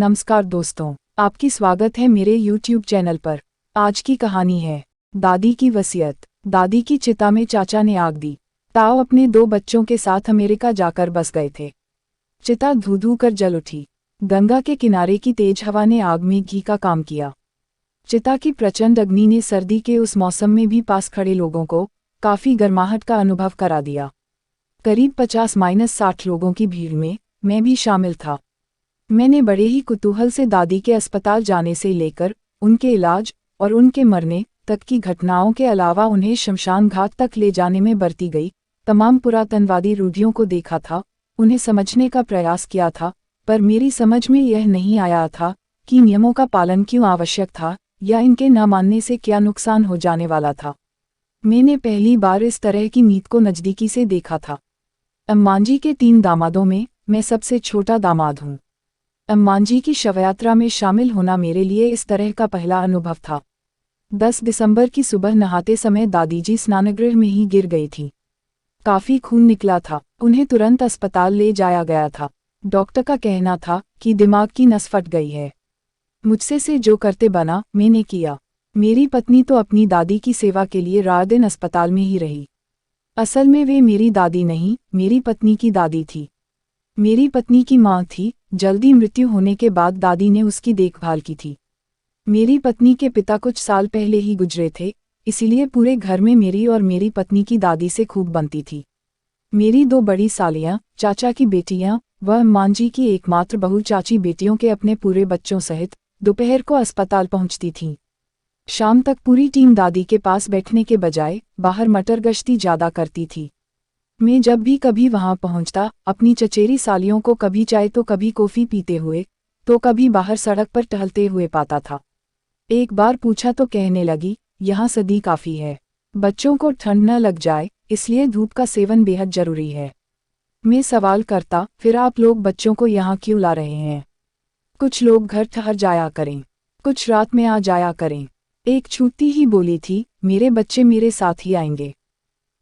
नमस्कार दोस्तों, आपकी स्वागत है मेरे YouTube चैनल पर। आज की कहानी है दादी की वसीयत। दादी की चिता में चाचा ने आग दी। ताऊ अपने 2 बच्चों के साथ अमेरिका जाकर बस गए थे। चिता धू धू कर जल उठी। गंगा के किनारे की तेज हवा ने आग में घी का काम किया। चिता की प्रचंड अग्नि ने सर्दी के उस मौसम में भी पास खड़े लोगों को काफी गर्माहट का अनुभव करा दिया। करीब 50-60 लोगों की भीड़ में मैं भी शामिल था। मैंने बड़े ही कुतूहल से दादी के अस्पताल जाने से लेकर उनके इलाज और उनके मरने तक की घटनाओं के अलावा उन्हें शमशान घाट तक ले जाने में बरती गई तमाम पुरातनवादी रूढ़ियों को देखा था, उन्हें समझने का प्रयास किया था, पर मेरी समझ में यह नहीं आया था कि नियमों का पालन क्यों आवश्यक था या इनके न मानने से क्या नुकसान हो जाने वाला था। मैंने पहली बार इस तरह की मीत को नज़दीकी से देखा था। अम्मांजी के 3 दामादों में मैं सबसे छोटा दामाद हूँ। अम्मांजी की शवयात्रा में शामिल होना मेरे लिए इस तरह का पहला अनुभव था। 10 दिसंबर की सुबह नहाते समय दादी जी स्नानगृह में ही गिर गई थी। काफी खून निकला था। उन्हें तुरंत अस्पताल ले जाया गया था। डॉक्टर का कहना था कि दिमाग की नस फट गई है। मुझसे से जो करते बना मैंने किया। मेरी पत्नी तो अपनी दादी की सेवा के लिए रात दिन अस्पताल में ही रही। असल में वे मेरी दादी नहीं, मेरी पत्नी की दादी थी। मेरी पत्नी की माँ थी। जल्दी मृत्यु होने के बाद दादी ने उसकी देखभाल की थी। मेरी पत्नी के पिता कुछ साल पहले ही गुजरे थे, इसलिए पूरे घर में मेरी और मेरी पत्नी की दादी से खूब बनती थी। मेरी 2 बड़ी सालियाँ, चाचा की बेटियाँ व अम्मांजी की एकमात्र बहू चाची बेटियों के अपने पूरे बच्चों सहित दोपहर को अस्पताल पहुँचती थीं। शाम तक पूरी टीम दादी के पास बैठने के बजाय बाहर मटर गश्ती ज्यादा करती थी। मैं जब भी कभी वहां पहुंचता, अपनी चचेरी सालियों को कभी चाय तो कभी कॉफी पीते हुए, तो कभी बाहर सड़क पर टहलते हुए पाता था। एक बार पूछा तो कहने लगी, यहाँ सर्दी काफी है, बच्चों को ठंड न लग जाए, इसलिए धूप का सेवन बेहद जरूरी है। मैं सवाल करता, फिर आप लोग बच्चों को यहाँ क्यों ला रहे हैं? कुछ लोग घर ठहर जाया करें, कुछ रात में आ जाया करें। एक छूटती ही बोली थी, मेरे बच्चे मेरे साथ ही आएंगे,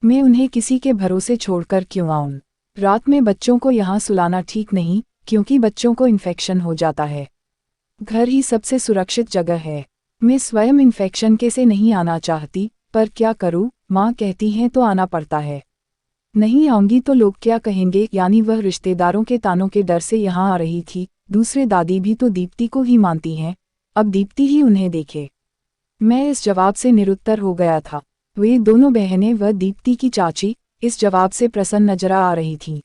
मैं उन्हें किसी के भरोसे छोड़कर क्यों आऊं? रात में बच्चों को यहाँ सुलाना ठीक नहीं, क्योंकि बच्चों को इन्फेक्शन हो जाता है। घर ही सबसे सुरक्षित जगह है। मैं स्वयं इन्फेक्शन के से नहीं आना चाहती, पर क्या करूं, माँ कहती हैं तो आना पड़ता है। नहीं आऊंगी तो लोग क्या कहेंगे, यानी वह रिश्तेदारों के तानों के डर से यहाँ आ रही थी। दूसरे दादी भी तो दीप्ति को ही मानती हैं, अब दीप्ति ही उन्हें देखे। मैं इस जवाब से निरुत्तर हो गया था। वे दोनों बहनें व दीप्ति की चाची इस जवाब से प्रसन्न नजर आ रही थीं।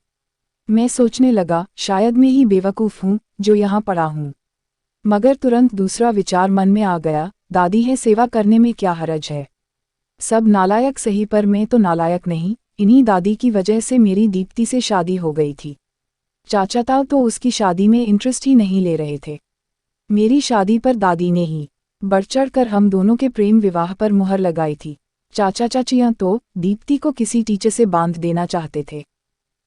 मैं सोचने लगा, शायद मैं ही बेवकूफ़ हूँ जो यहाँ पड़ा हूँ। मगर तुरंत दूसरा विचार मन में आ गया, दादी है, सेवा करने में क्या हरज है? सब नालायक सही, पर मैं तो नालायक नहीं। इन्हीं दादी की वजह से मेरी दीप्ति से शादी हो गई थी। चाचा ताऊ तो उसकी शादी में इंटरेस्ट ही नहीं ले रहे थे। मेरी शादी पर दादी ने ही बढ़ चढ़ कर हम दोनों के प्रेम विवाह पर मुहर लगाई थी। चाचा चाचियां तो दीप्ति को किसी टीचर से बांध देना चाहते थे।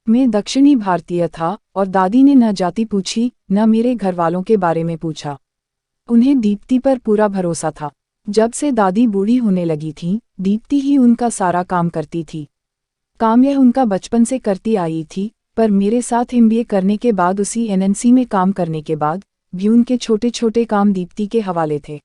मैं दक्षिणी भारतीय था और दादी ने न जाति पूछी न मेरे घर वालों के बारे में पूछा। उन्हें दीप्ति पर पूरा भरोसा था। जब से दादी बूढ़ी होने लगी थी, दीप्ति ही उनका सारा काम करती थी। काम यह उनका बचपन से करती आई थी, पर मेरे साथ MBA करने के बाद, उसी NNC में काम करने के बाद भी उनके छोटे छोटे काम दीप्ति के हवाले थे।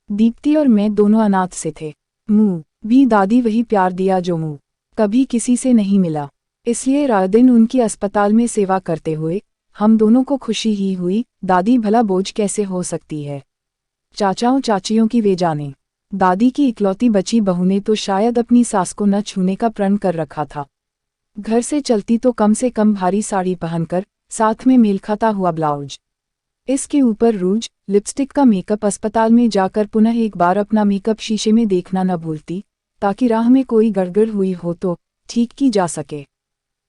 दीप्ति और मैं दोनों अनाथ से थे। मुँह भी दादी वही प्यार दिया जो मुँह कभी किसी से नहीं मिला। इसलिए रात दिन उनकी अस्पताल में सेवा करते हुए हम दोनों को खुशी ही हुई। दादी भला बोझ कैसे हो सकती है? चाचाओं चाचियों की वे जाने। दादी की इकलौती बची बहू ने तो शायद अपनी सास को न छूने का प्रण कर रखा था। घर से चलती तो कम से कम भारी साड़ी पहनकर, साथ में मेल खाता हुआ ब्लाउज, इसके ऊपर रूज, लिपस्टिक का मेकअप। अस्पताल में जाकर पुनः एक बार अपना मेकअप शीशे में देखना न भूलती, ताकि राह में कोई गड़बड़ हुई हो तो ठीक की जा सके।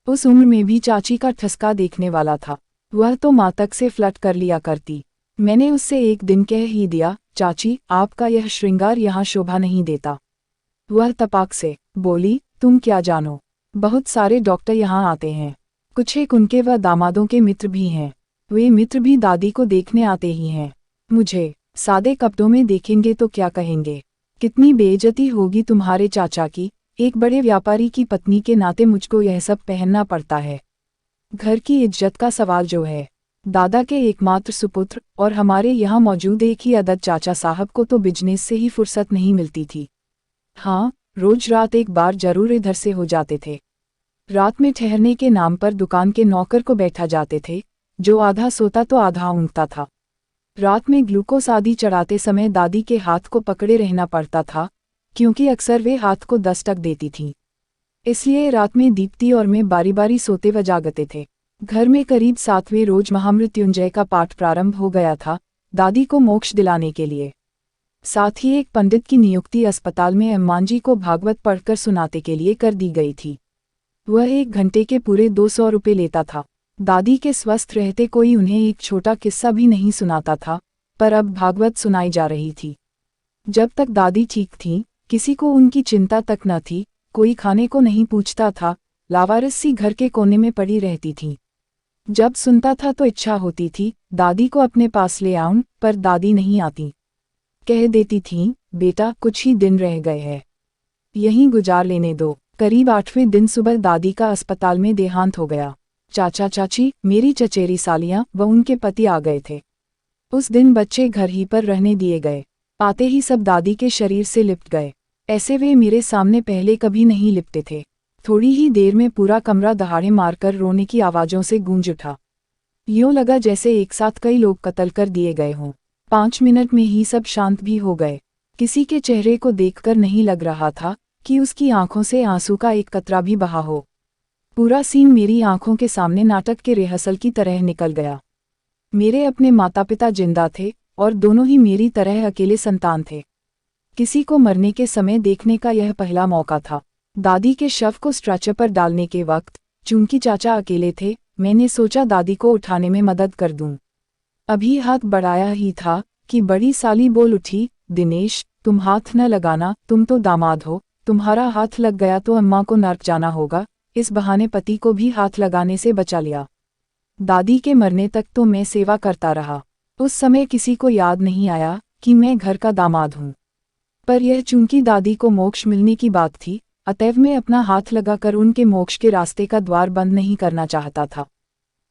उस उम्र में भी चाची का ठसका देखने वाला था। वह तो माँ तक से फ्लर्ट कर लिया करती। मैंने उससे एक दिन कह ही दिया, चाची आपका यह श्रृंगार यहाँ शोभा नहीं देता। वह तपाक से बोली, तुम क्या जानो, बहुत सारे डॉक्टर यहाँ आते हैं, कुछ एक उनके व दामादों के मित्र भी हैं। वे मित्र भी दादी को देखने आते ही हैं। मुझे सादे कपड़ों में देखेंगे तो क्या कहेंगे? कितनी बेइज्जती होगी तुम्हारे चाचा की। एक बड़े व्यापारी की पत्नी के नाते मुझको यह सब पहनना पड़ता है। घर की इज्जत का सवाल जो है, दादा के एकमात्र सुपुत्र और हमारे यहाँ मौजूद एक ही अदद चाचा साहब को तो बिजनेस से ही फुर्सत नहीं मिलती थी। हाँ, रोज रात एक बार जरूर इधर से हो जाते थे। रात में ठहरने के नाम पर दुकान के नौकर को बैठा जाते थे, जो आधा सोता तो आधा ऊँघता था। रात में ग्लूकोस आदि चढ़ाते समय दादी के हाथ को पकड़े रहना पड़ता था, क्योंकि अक्सर वे हाथ को दस्तक देती थीं। इसलिए रात में दीप्ति और मैं बारी बारी सोते व जागते थे। घर में करीब 7वें रोज महामृत्युंजय का पाठ प्रारंभ हो गया था, दादी को मोक्ष दिलाने के लिए। साथ ही एक पंडित की नियुक्ति अस्पताल में अम्मां जी को भागवत पढ़कर सुनाते के लिए कर दी गई थी। वह 1 घंटे के पूरे 200 रुपये लेता था। दादी के स्वस्थ रहते कोई उन्हें एक छोटा किस्सा भी नहीं सुनाता था, पर अब भागवत सुनाई जा रही थी। जब तक दादी ठीक थीं, किसी को उनकी चिंता तक न थी, कोई खाने को नहीं पूछता था, लावारिस सी घर के कोने में पड़ी रहती थीं। जब सुनता था तो इच्छा होती थी दादी को अपने पास ले आऊं, पर दादी नहीं आती। कह देती थीं, बेटा कुछ ही दिन रह गए हैं, यहीं गुजार लेने दो। करीब 8वें दिन सुबह दादी का अस्पताल में देहांत हो गया। चाचा चाची, मेरी चचेरी सालियां व उनके पति आ गए थे। उस दिन बच्चे घर ही पर रहने दिए गए। आते ही सब दादी के शरीर से लिपट गए। ऐसे वे मेरे सामने पहले कभी नहीं लिपटे थे। थोड़ी ही देर में पूरा कमरा दहाड़े मारकर रोने की आवाज़ों से गूंज उठा। यूं लगा जैसे एक साथ कई लोग कत्ल कर दिए गए हों। 5 मिनट में ही सब शांत भी हो गए। किसी के चेहरे को देखकर नहीं लग रहा था कि उसकी आंखों से आंसू का एक कतरा भी बहा हो। पूरा सीन मेरी आंखों के सामने नाटक के रिहर्सल की तरह निकल गया। मेरे अपने माता पिता जिंदा थे और दोनों ही मेरी तरह अकेले संतान थे। किसी को मरने के समय देखने का यह पहला मौका था। दादी के शव को स्ट्रेचर पर डालने के वक्त, चूंकि चाचा अकेले थे, मैंने सोचा दादी को उठाने में मदद कर दूं। अभी हाथ बढ़ाया ही था कि बड़ी साली बोल उठी, दिनेश तुम हाथ न लगाना, तुम तो दामाद हो, तुम्हारा हाथ लग गया तो अम्मा को नर्क जाना होगा। इस बहाने पति को भी हाथ लगाने से बचा लिया। दादी के मरने तक तो मैं सेवा करता रहा। उस समय किसी को याद नहीं आया कि मैं घर का दामाद हूँ। पर यह चूंकि दादी को मोक्ष मिलने की बात थी, अतएव मैं अपना हाथ लगाकर उनके मोक्ष के रास्ते का द्वार बंद नहीं करना चाहता था।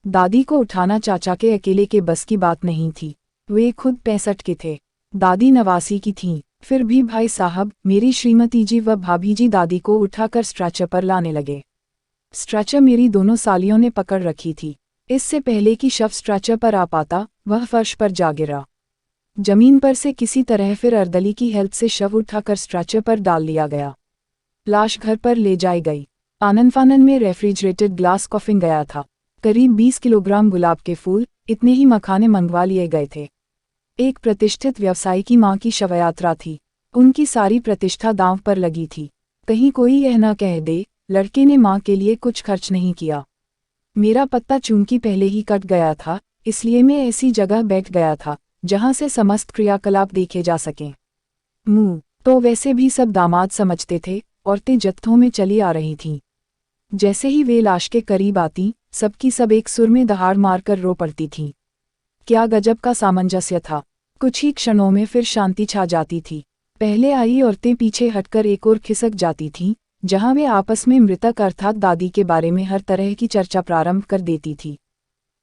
दादी को उठाना चाचा के अकेले के बस की बात नहीं थी। वे खुद 65 के थे, दादी 89 की थीं। फिर भी भाई साहब, मेरी श्रीमती जी व भाभी जी दादी को उठाकर स्ट्रेचर पर लाने लगे। स्ट्रेचर मेरी दोनों सालियों ने पकड़ रखी थी। इससे पहले कि शव स्ट्रेचर पर आ पाता, वह फर्श पर जा गिरा। जमीन पर से किसी तरह फिर अर्दली की हेल्प से शव उठाकर स्ट्रेचर पर डाल लिया गया। लाश घर पर ले जाई गई। आनन फानन में रेफ्रिजरेटेड ग्लास कॉफिन गया था। करीब 20 किलोग्राम गुलाब के फूल, इतने ही मखाने मंगवा लिए गए थे। एक प्रतिष्ठित व्यवसायी की मां की शवयात्रा थी। उनकी सारी प्रतिष्ठा दांव पर लगी थी। कहीं कोई यह न कह दे, लड़के ने मां के लिए कुछ खर्च नहीं किया। मेरा पत्ता चूंकि पहले ही कट गया था, इसलिए मैं ऐसी जगह बैठ गया था जहां से समस्त क्रियाकलाप देखे जा सकें। मुंह तो वैसे भी सब दामाद समझते थे। औरतें जत्थों में चली आ रही थीं। जैसे ही वे लाश के करीब आती, सबकी सब एक सुर में दहाड़ मारकर रो पड़ती थीं। क्या गजब का सामंजस्य था। कुछ ही क्षणों में फिर शांति छा जाती थी। पहले आई औरतें पीछे हटकर एक और खिसक जाती थीं, जहां वे आपस में मृतक अर्थात दादी के बारे में हर तरह की चर्चा प्रारंभ कर देती थी।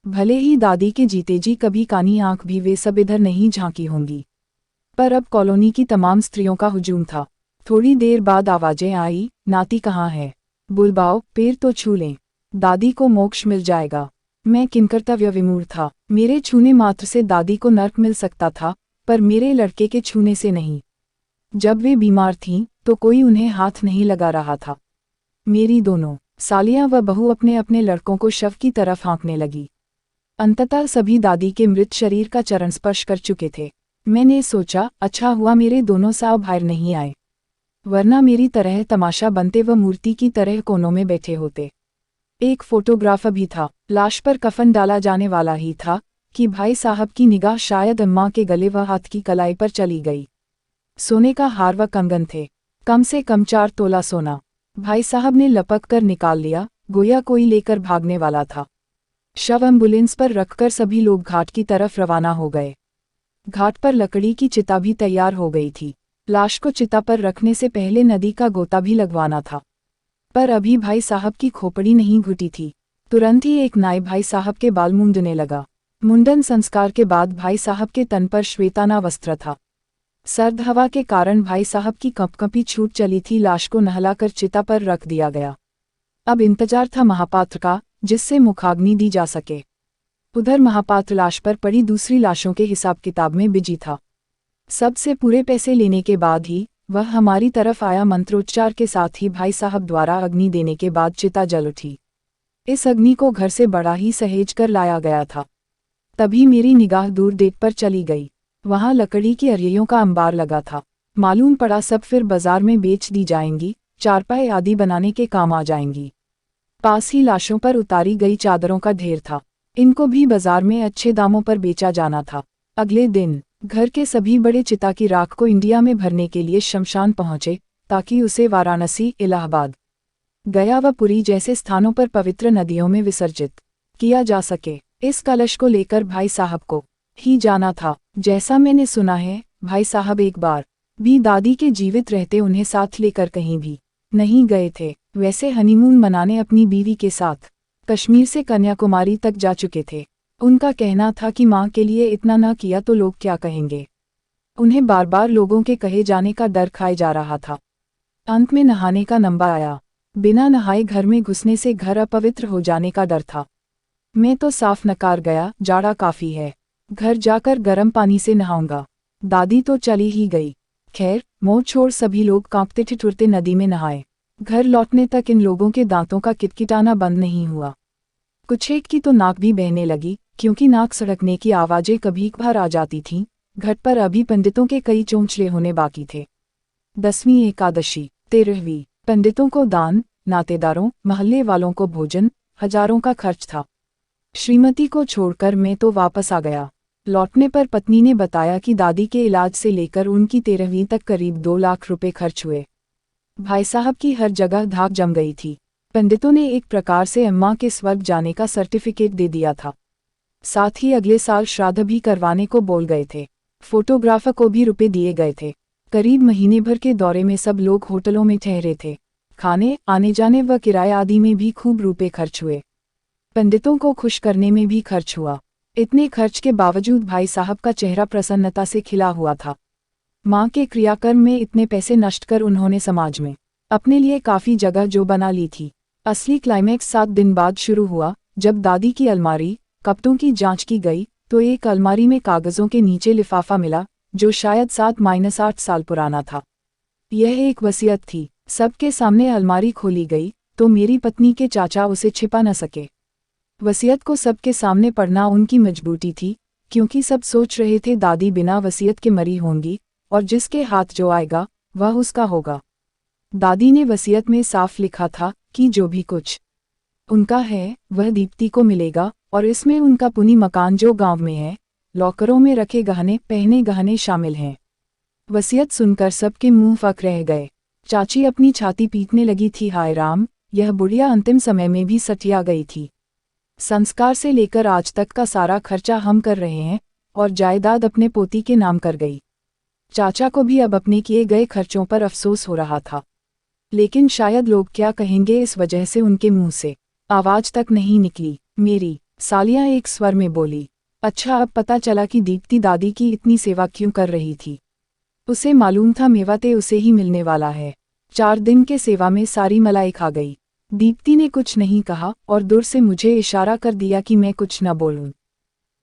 भले ही दादी के जीते जी कभी कानी आंख भी वे सब इधर नहीं झांकी होंगी, पर अब कॉलोनी की तमाम स्त्रियों का हुजूम था। थोड़ी देर बाद आवाजें आई, नाती कहाँ है, बुलवाओ, पैर तो छू लें, दादी को मोक्ष मिल जाएगा। मैं किंकर्तव्य विमूढ़ था। मेरे छूने मात्र से दादी को नर्क मिल सकता था, पर मेरे लड़के के छूने से नहीं। जब वे बीमार थीं, तो कोई उन्हें हाथ नहीं लगा रहा था। मेरी दोनों सालियां व बहू अपने अपने लड़कों को शव की तरफ हाँकने लगी। अंततः सभी दादी के मृत शरीर का चरण स्पर्श कर चुके थे। मैंने सोचा, अच्छा हुआ मेरे दोनों साव बाहर नहीं आए, वरना मेरी तरह तमाशा बनते व मूर्ति की तरह कोनों में बैठे होते। एक फोटोग्राफर भी था। लाश पर कफन डाला जाने वाला ही था कि भाई साहब की निगाह शायद अम्मा के गले व हाथ की कलाई पर चली गई। सोने का हार व कंगन थे, कम से कम 4 तोला सोना। भाई साहब ने लपक कर निकाल लिया, गोया कोई लेकर भागने वाला था। शव एम्बुलेंस पर रखकर सभी लोग घाट की तरफ रवाना हो गए। घाट पर लकड़ी की चिता भी तैयार हो गई थी। लाश को चिता पर रखने से पहले नदी का गोता भी लगवाना था, पर अभी भाई साहब की खोपड़ी नहीं घुटी थी। तुरंत ही एक नाई भाई साहब के बाल मूंदने लगा। मुंडन संस्कार के बाद भाई साहब के तन पर श्वेताना वस्त्र था। सर्द हवा के कारण भाई साहब की कंपकंपी छूट चली थी। लाश को नहलाकर चिता पर रख दिया गया। अब इंतजार था महापात्र का, जिससे मुखाग्नि दी जा सके। उधर महापात्र लाश पर पड़ी दूसरी लाशों के हिसाब किताब में बिजी था। सबसे पूरे पैसे लेने के बाद ही वह हमारी तरफ आया। मंत्रोच्चार के साथ ही भाई साहब द्वारा अग्नि देने के बाद चिता जल उठी। इस अग्नि को घर से बड़ा ही सहेज कर लाया गया था। तभी मेरी निगाह दूर देख पर चली गई। वहां लकड़ी की अरियों का अंबार लगा था। मालूम पड़ा सब फिर बाजार में बेच दी जाएंगी, चारपाई आदि बनाने के काम आ जाएंगी। पास ही लाशों पर उतारी गई चादरों का ढेर था। इनको भी बाजार में अच्छे दामों पर बेचा जाना था। अगले दिन घर के सभी बड़े चिता की राख को इंडिया में भरने के लिए शमशान पहुंचे, ताकि उसे वाराणसी, इलाहाबाद, गया व पुरी जैसे स्थानों पर पवित्र नदियों में विसर्जित किया जा सके। इस कलश को लेकर भाई साहब को ही जाना था। जैसा मैंने सुना है, भाई साहब एक बार भी दादी के जीवित रहते उन्हें साथ लेकर कहीं भी नहीं गए थे। वैसे हनीमून मनाने अपनी बीवी के साथ कश्मीर से कन्याकुमारी तक जा चुके थे। उनका कहना था कि माँ के लिए इतना न किया तो लोग क्या कहेंगे। उन्हें बार बार लोगों के कहे जाने का डर खाए जा रहा था। अंत में नहाने का नंबर आया। बिना नहाए घर में घुसने से घर अपवित्र हो जाने का डर था। मैं तो साफ नकार गया, जाड़ा काफी है, घर जाकर गर्म पानी से नहाऊंगा। दादी तो चली ही गई। खैर, मोह छोड़ सभी लोग कांपते ठिठुरते नदी में नहाए। घर लौटने तक इन लोगों के दांतों का किटकिटाना बंद नहीं हुआ। कुछ एक की तो नाक भी बहने लगी, क्योंकि नाक सड़कने की आवाजें कभी कभार आ जाती थीं। घट पर अभी पंडितों के कई चोंचले होने बाकी थे। 10वीं एकादशी, 13वीं, पंडितों को दान, नातेदारों, मोहल्ले वालों को भोजन, हजारों का खर्च था। श्रीमती को छोड़कर मैं तो वापस आ गया। लौटने पर पत्नी ने बताया कि दादी के इलाज से लेकर उनकी 13वीं तक करीब 2 लाख रुपए खर्च हुए। भाई साहब की हर जगह धाक जम गई थी। पंडितों ने एक प्रकार से अम्मा के स्वर्ग जाने का सर्टिफिकेट दे दिया था। साथ ही अगले साल श्राद्ध भी करवाने को बोल गए थे। फोटोग्राफर को भी रुपए दिए गए थे। करीब महीने भर के दौरे में सब लोग होटलों में ठहरे थे। खाने, आने जाने व किराए आदि में भी खूब रुपए खर्च हुए। पंडितों को खुश करने में भी खर्च हुआ। इतने खर्च के बावजूद भाई साहब का चेहरा प्रसन्नता से खिला हुआ था। माँ के क्रियाकर्म में इतने पैसे नष्ट कर उन्होंने समाज में अपने लिए काफ़ी जगह जो बना ली थी। असली क्लाइमैक्स 7 दिन बाद शुरू हुआ, जब दादी की अलमारी, कपड़ों की जांच की गई तो एक अलमारी में कागज़ों के नीचे लिफाफा मिला, जो शायद 7-8 साल पुराना था। यह एक वसीयत थी। सबके सामने अलमारी खोली गई तो मेरी पत्नी के चाचा उसे छिपा न सके। वसीयत को सबके सामने पढ़ना उनकी मजबूरी थी, क्योंकि सब सोच रहे थे दादी बिना वसीयत के मरी होंगी और जिसके हाथ जो आएगा वह उसका होगा। दादी ने वसीयत में साफ लिखा था कि जो भी कुछ उनका है वह दीप्ति को मिलेगा, और इसमें उनका पुनी मकान जो गांव में है, लॉकरों में रखे गहने, पहने गहने शामिल हैं। वसीयत सुनकर सबके मुंह फक रह गए। चाची अपनी छाती पीटने लगी थी। हाय राम, यह बुढ़िया अंतिम समय में भी सठिया गई थी। संस्कार से लेकर आज तक का सारा खर्चा हम कर रहे हैं और जायदाद अपने पोती के नाम कर गई। चाचा को भी अब अपने किए गए खर्चों पर अफसोस हो रहा था, लेकिन शायद लोग क्या कहेंगे इस वजह से उनके मुंह से आवाज तक नहीं निकली। मेरी सालियां एक स्वर में बोली, अच्छा अब पता चला कि दीप्ति दादी की इतनी सेवा क्यों कर रही थी। उसे मालूम था मेवाते उसे ही मिलने वाला है। 4 दिन के सेवा में सारी मलाई खा गई। दीप्ति ने कुछ नहीं कहा और दूर से मुझे इशारा कर दिया कि मैं कुछ न बोलूं।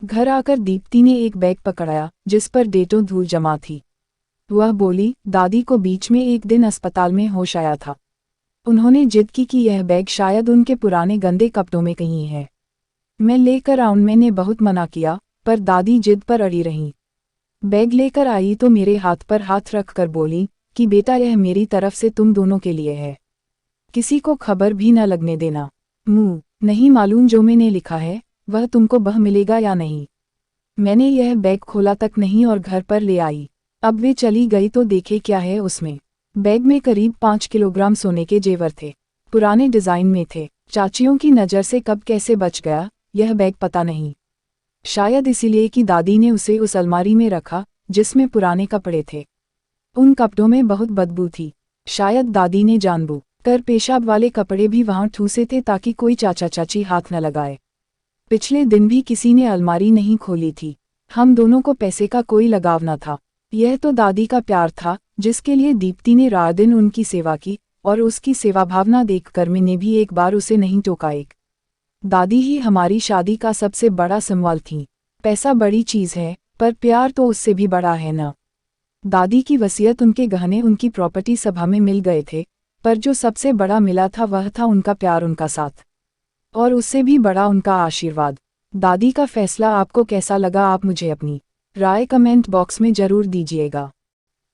घर आकर दीप्ति ने एक बैग पकड़ाया जिस पर डेटों धूल जमा थी। वह बोली, दादी को बीच में एक दिन अस्पताल में होश आया था। उन्होंने जिद की कि यह बैग शायद उनके पुराने गंदे कपड़ों में कहीं है। मैं लेकर आऊं। मैंने बहुत मना किया, पर दादी जिद पर अड़ी रहीं। बैग लेकर आई तो मेरे हाथ पर हाथ रख कर बोली कि बेटा यह मेरी तरफ से तुम दोनों के लिए है, किसी को खबर भी न लगने देना। मुँह नहीं मालूम जो मैंने लिखा है वह तुमको बह मिलेगा या नहीं। मैंने यह बैग खोला तक नहीं और घर पर ले आई। अब वे चली गई तो देखे क्या है उसमें। बैग में करीब 5 किलोग्राम सोने के जेवर थे। पुराने डिजाइन में थे। चाचियों की नज़र से कब कैसे बच गया यह बैग पता नहीं। शायद इसीलिए कि दादी ने उसे उस अलमारी में रखा जिसमें पुराने कपड़े थे। उन कपड़ों में बहुत बदबू थी। शायद दादी ने जानबूझ कर पेशाब वाले कपड़े भी वहां ठूसे थे ताकि कोई चाचा चाची हाथ न लगाए। पिछले दिन भी किसी ने अलमारी नहीं खोली थी। हम दोनों को पैसे का कोई लगाव न था। यह तो दादी का प्यार था, जिसके लिए दीप्ति ने रात दिन उनकी सेवा की, और उसकी सेवा भावना देखकर मैंने भी एक बार उसे नहीं टोका। एक दादी ही हमारी शादी का सबसे बड़ा सवाल थी। पैसा बड़ी चीज़ है, पर प्यार तो उससे भी बड़ा है ना। दादी की वसीयत, उनके गहने, उनकी प्रॉपर्टी सब हमें मिल गए थे, पर जो सबसे बड़ा मिला था वह था उनका प्यार, उनका साथ, और उससे भी बड़ा उनका आशीर्वाद। दादी का फैसला आपको कैसा लगा? आप मुझे अपनी राय कमेंट बॉक्स में ज़रूर दीजिएगा।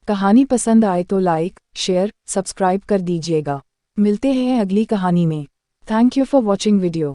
कहानी पसंद आए तो लाइक, शेयर, सब्सक्राइब कर दीजिएगा। मिलते हैं अगली कहानी में। Thank you for watching video.